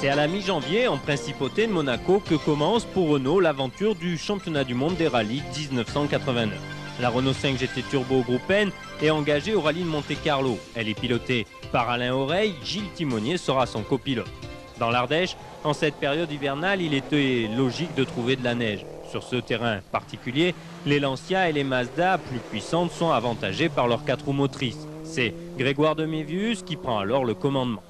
C'est à la mi-janvier, en principauté de Monaco, que commence pour Renault l'aventure du championnat du monde des rallyes 1989. La Renault 5 GT Turbo Groupe N est engagée au rallye de Monte-Carlo. Elle est pilotée par Alain Oreille, Gilles Timonier sera son copilote. Dans l'Ardèche, en cette période hivernale, il était logique de trouver de la neige. Sur ce terrain particulier, les Lancia et les Mazda plus puissantes sont avantagées par leurs 4 roues motrices. C'est Grégoire de Mévius qui prend alors le commandement.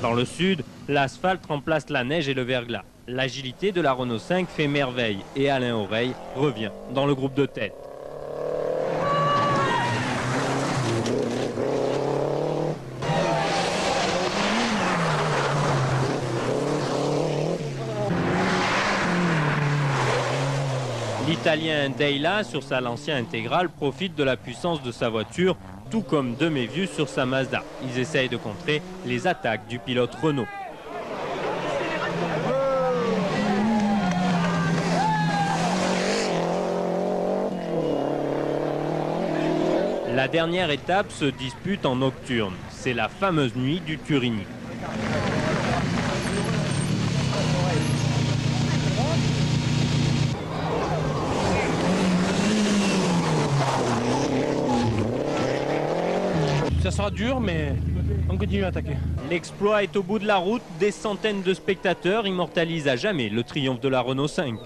Dans le sud, l'asphalte remplace la neige et le verglas. L'agilité de la Renault 5 fait merveille et Alain Oreille revient dans le groupe de tête. L'Italien Deila, sur sa Lancia intégrale, profite de la puissance de sa voiture, tout comme de Mévius sur sa Mazda. Ils essayent de contrer les attaques du pilote Renault. La dernière étape se dispute en nocturne. C'est la fameuse nuit du Turini. Ça sera dur, mais on continue à attaquer. L'exploit est au bout de la route. Des centaines de spectateurs immortalisent à jamais le triomphe de la Renault 5.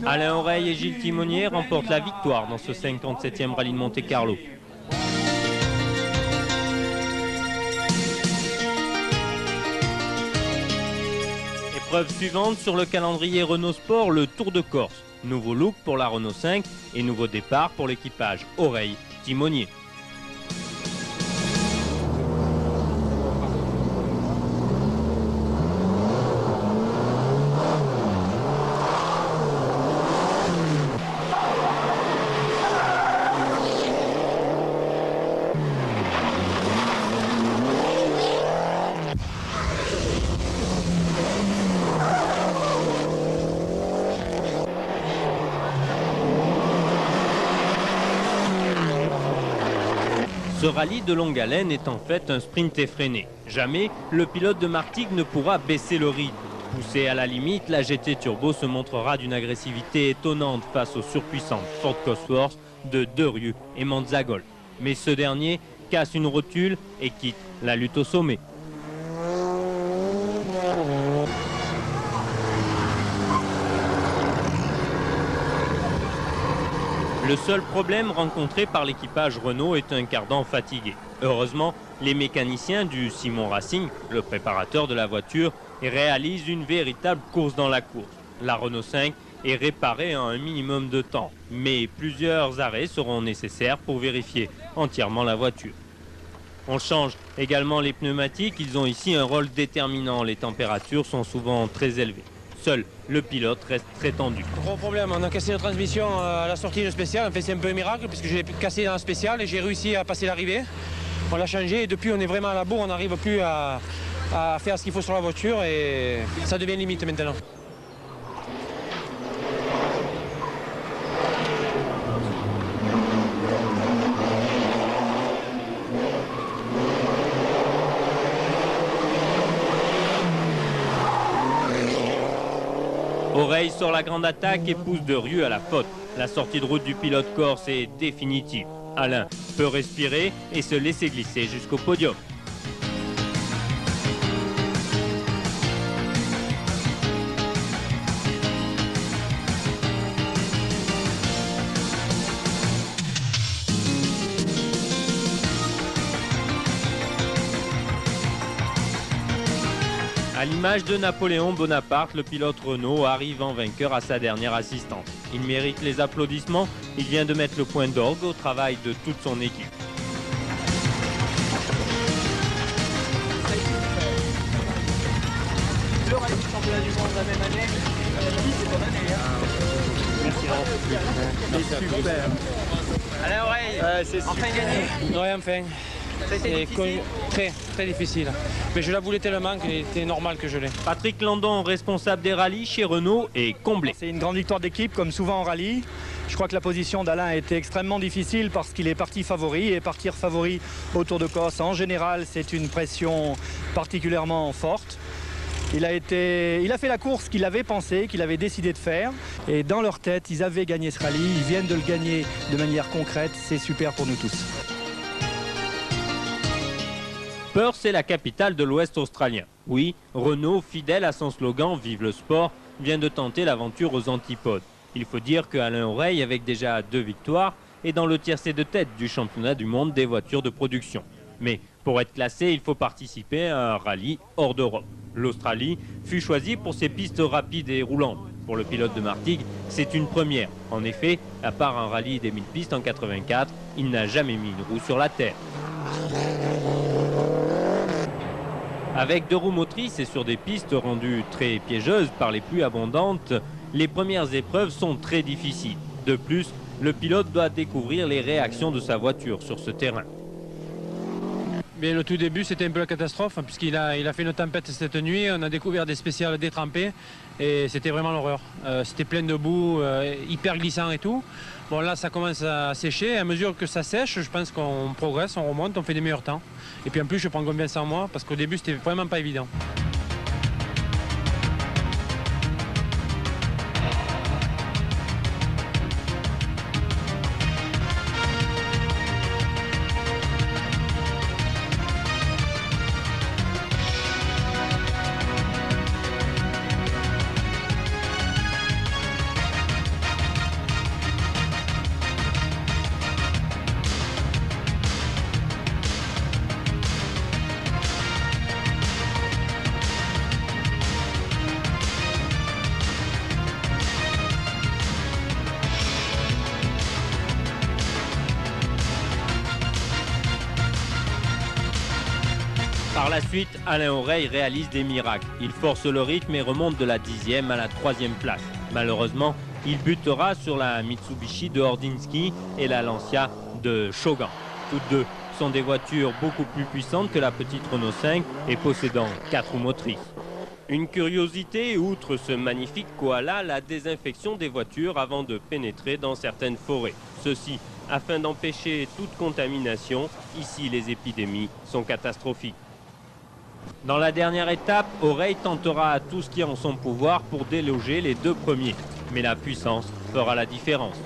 Alain Oreille et Gilles Timonier remportent la victoire dans ce 57e rallye de Monte-Carlo. Épreuve suivante sur le calendrier Renault Sport, le Tour de Corse. Nouveau look pour la Renault 5 et nouveau départ pour l'équipage Oreille Timonier. Ce rallye de longue haleine est en fait un sprint effréné. Jamais le pilote de Martigues ne pourra baisser le rythme. Poussée à la limite, la GT Turbo se montrera d'une agressivité étonnante face aux surpuissantes Ford Cosworth de Derieux et Manzagol. Mais ce dernier casse une rotule et quitte la lutte au sommet. Le seul problème rencontré par l'équipage Renault est un cardan fatigué. Heureusement, les mécaniciens du Simon Racing, le préparateur de la voiture, réalisent une véritable course dans la course. La Renault 5 est réparée en un minimum de temps, mais plusieurs arrêts seront nécessaires pour vérifier entièrement la voiture. On change également les pneumatiques, ils ont ici un rôle déterminant. Les températures sont souvent très élevées. Seul le pilote reste très tendu. Gros problème, on a cassé la transmission à la sortie de spécial. En fait, c'est un peu un miracle puisque je l'ai cassé dans la spéciale et j'ai réussi à passer l'arrivée. On l'a changé et depuis on est vraiment à la bourre, on n'arrive plus à faire ce qu'il faut sur la voiture et ça devient limite maintenant. Oreille sur la grande attaque et pousse Derieux à la faute. La sortie de route du pilote corse est définitive. Alain peut respirer et se laisser glisser jusqu'au podium. À l'image de Napoléon Bonaparte, le pilote Renault arrive en vainqueur à sa dernière assistance. Il mérite les applaudissements, il vient de mettre le point d'orgue au travail de toute son équipe. Le rallye du championnat du monde la même année, c'est bonne année. Merci. C'est super. Alain Oreille, c'est enfin gagné. Ouais, enfin. C'est très difficile. Mais je la voulais tellement qu'il était normal que je l'ai. Patrick Landon, responsable des rallyes chez Renault, est comblé. C'est une grande victoire d'équipe, comme souvent en rallye. Je crois que la position d'Alain a été extrêmement difficile parce qu'il est parti favori, et partir favori au Tour de Corse, en général, c'est une pression particulièrement forte. Il a fait la course qu'il avait pensé, qu'il avait décidé de faire, et dans leur tête, ils avaient gagné ce rallye, ils viennent de le gagner de manière concrète, c'est super pour nous tous. Perth est la capitale de l'Ouest australien. Oui, Renault, fidèle à son slogan « Vive le sport », vient de tenter l'aventure aux antipodes. Il faut dire qu'Alain Oreille, avec déjà 2 victoires, est dans le tiercé de tête du championnat du monde des voitures de production. Mais pour être classé, il faut participer à un rallye hors d'Europe. L'Australie fut choisie pour ses pistes rapides et roulantes. Pour le pilote de Martigues, c'est une première. En effet, à part un rallye des 1000 pistes en 84, il n'a jamais mis une roue sur la terre. Avec 2 roues motrices et sur des pistes rendues très piégeuses par les pluies abondantes, les premières épreuves sont très difficiles. De plus, le pilote doit découvrir les réactions de sa voiture sur ce terrain. Mais le tout début, c'était un peu la catastrophe, puisqu'il a fait une tempête cette nuit. On a découvert des spéciales détrempées et c'était vraiment l'horreur. C'était plein de boue, hyper glissant et tout. Bon, là, ça commence à sécher. À mesure que ça sèche, je pense qu'on progresse, on remonte, on fait des meilleurs temps. Et puis en plus, je prends confiance en moi, parce qu'au début, c'était vraiment pas évident. Par la suite, Alain Oreille réalise des miracles. Il force le rythme et remonte de la 10e à la 3e place. Malheureusement, il butera sur la Mitsubishi de Hordinski et la Lancia de Shogun. Toutes deux sont des voitures beaucoup plus puissantes que la petite Renault 5 et possédant 4 roues motrices. Une curiosité, outre ce magnifique koala, la désinfection des voitures avant de pénétrer dans certaines forêts. Ceci afin d'empêcher toute contamination. Ici, les épidémies sont catastrophiques. Dans la dernière étape, Oreille tentera tout ce qui est en son pouvoir pour déloger les 2 premiers. Mais la puissance fera la différence.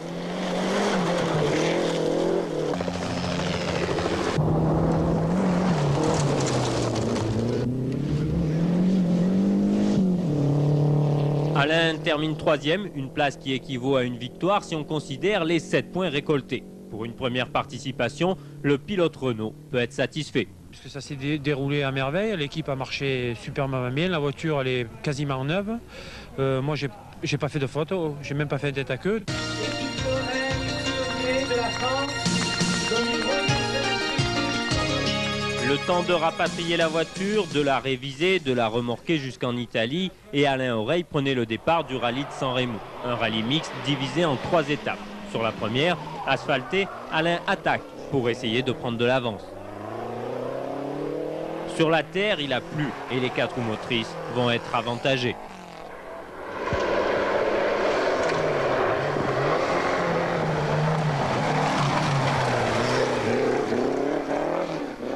Alain termine 3e, une place qui équivaut à une victoire si on considère les 7 points récoltés. Pour une première participation, le pilote Renault peut être satisfait. Puisque ça s'est déroulé à merveille, l'équipe a marché superment bien, la voiture elle est quasiment neuve. Moi j'ai pas fait de faute, j'ai même pas fait de tête à queue. Le temps de rapatrier la voiture, de la réviser, de la remorquer jusqu'en Italie, et Alain Oreille prenait le départ du rallye de San Remo, un rallye mixte divisé en 3 étapes. Sur la première, asphaltée, Alain attaque pour essayer de prendre de l'avance. Sur la terre, il a plu et les 4 roues motrices vont être avantagées.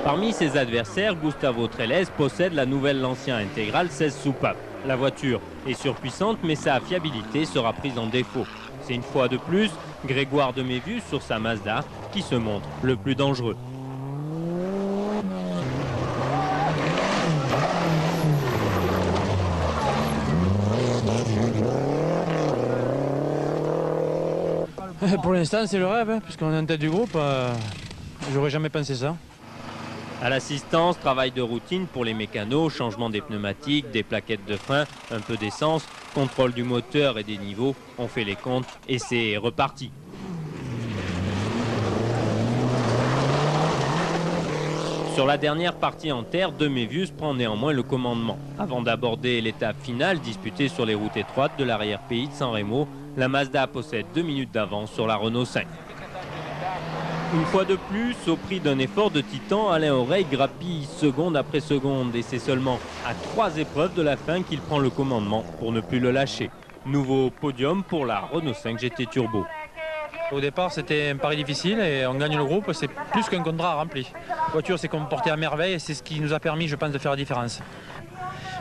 Parmi ses adversaires, Gustavo Trelles possède la nouvelle Lancia intégrale 16 soupapes. La voiture est surpuissante, mais sa fiabilité sera prise en défaut. C'est une fois de plus Grégoire de Mévius sur sa Mazda qui se montre le plus dangereux. Pour l'instant, c'est le rêve, puisqu'on est en tête du groupe. J'aurais jamais pensé ça. À l'assistance, travail de routine pour les mécanos, changement des pneumatiques, des plaquettes de frein, un peu d'essence, contrôle du moteur et des niveaux. On fait les comptes et c'est reparti. Sur la dernière partie en terre, de Mévius prend néanmoins le commandement. Avant d'aborder l'étape finale disputée sur les routes étroites de l'arrière-pays de San Remo, la Mazda possède 2 minutes d'avance sur la Renault 5. Une fois de plus, au prix d'un effort de titan, Alain Oreille grappille seconde après seconde et c'est seulement à 3 épreuves de la fin qu'il prend le commandement pour ne plus le lâcher. Nouveau podium pour la Renault 5 GT Turbo. Au départ, c'était un pari difficile et on gagne le groupe, c'est plus qu'un contrat rempli. La voiture s'est comportée à merveille et c'est ce qui nous a permis, je pense, de faire la différence.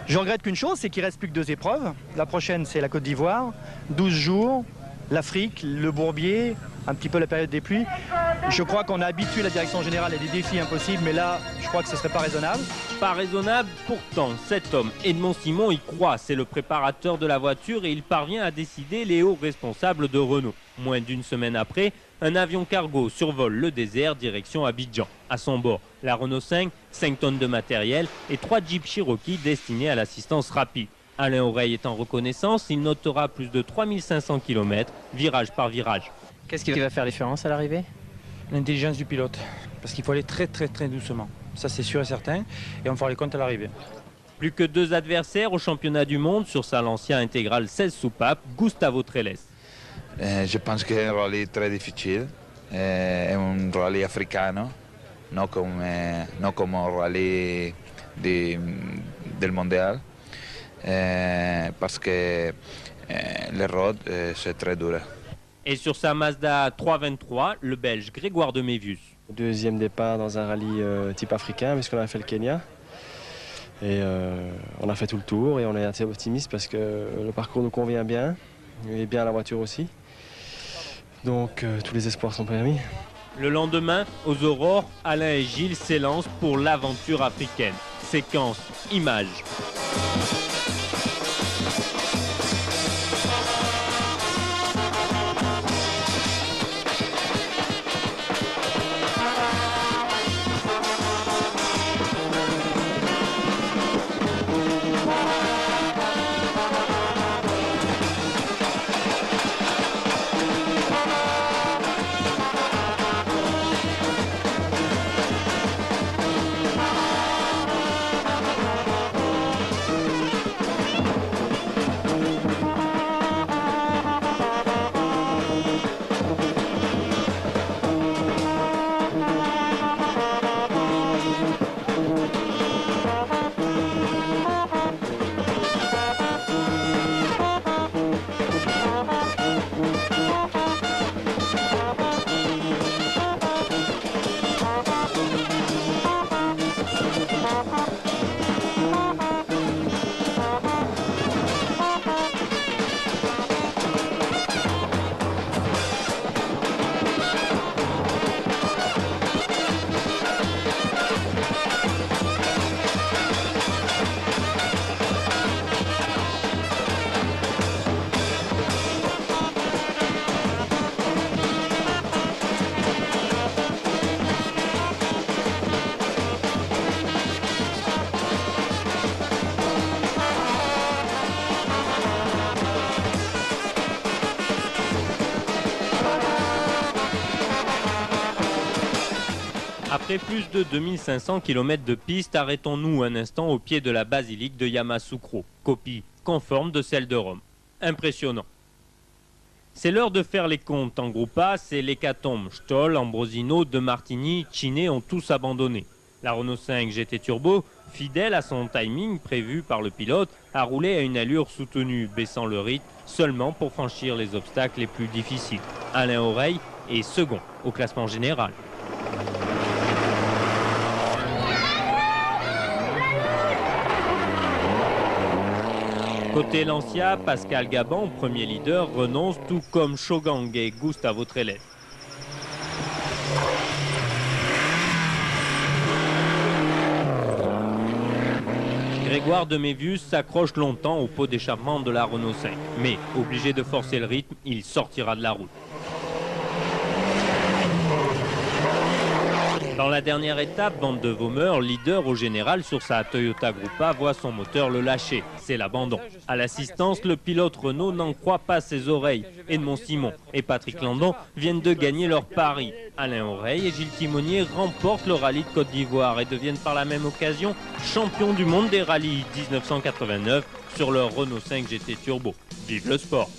Je regrette qu'une chose, c'est qu'il ne reste plus que 2 épreuves. La prochaine, c'est la Côte d'Ivoire, 12 jours, l'Afrique, le Bourbier, un petit peu la période des pluies. Je crois qu'on a habitué la direction générale à des défis impossibles, mais là, je crois que ce ne serait pas raisonnable. Pas raisonnable, pourtant, cet homme, Edmond Simon, y croit. C'est le préparateur de la voiture et il parvient à décider les hauts responsables de Renault. Moins d'une semaine après, un avion cargo survole le désert direction Abidjan. À son bord, la Renault 5 tonnes de matériel et 3 Jeep Cherokee destinés à l'assistance rapide. Alain Oreille est en reconnaissance, il notera plus de 3500 km, virage par virage. Qu'est-ce qui va faire la différence à l'arrivée? L'intelligence du pilote, parce qu'il faut aller très doucement. Ça c'est sûr et certain, et on fera les comptes à l'arrivée. Plus que 2 adversaires au championnat du monde sur sa Lancia intégrale 16 soupapes, Gustavo Trelles. Je pense que c'est un rallye très difficile, è un rallye africano, non comme un rallye del mondial, parce que les roads c'est très dur. Et sur sa Mazda 323, le Belge Grégoire de Mévius. Deuxième départ dans un rallye type africain, puisqu'on a fait le Kenya. Et on a fait tout le tour et on est assez optimiste parce que le parcours nous convient bien, et bien la voiture aussi. Donc tous les espoirs sont permis. Le lendemain, aux Aurores, Alain et Gilles s'élancent pour l'aventure africaine. Séquence, images. Après plus de 2500 km de piste, arrêtons-nous un instant au pied de la basilique de Yamoussoukro, copie conforme de celle de Rome. Impressionnant. C'est l'heure de faire les comptes. En groupe A, c'est l'hécatombe. Stoll, Ambrosino, De Martini, Ciné ont tous abandonné. La Renault 5 GT Turbo, fidèle à son timing prévu par le pilote, a roulé à une allure soutenue, baissant le rythme seulement pour franchir les obstacles les plus difficiles. Alain Oreille est second au classement général. Côté Lancia, Pascal Gabon, premier leader, renonce, tout comme Shogang et Gustavo Trelles. Grégoire de Mévius s'accroche longtemps au pot d'échappement de la Renault 5. Mais, obligé de forcer le rythme, il sortira de la route. Dans la dernière étape, Van de Vomer, leader au général sur sa Toyota Gruppa, voit son moteur le lâcher. C'est l'abandon. À l'assistance, le pilote Renault n'en croit pas ses oreilles. Edmond Simon et Patrick Landon viennent de gagner leur pari. Alain Oreille et Gilles Timonier remportent le rallye de Côte d'Ivoire et deviennent par la même occasion champions du monde des rallyes 1989 sur leur Renault 5 GT Turbo. Vive le sport!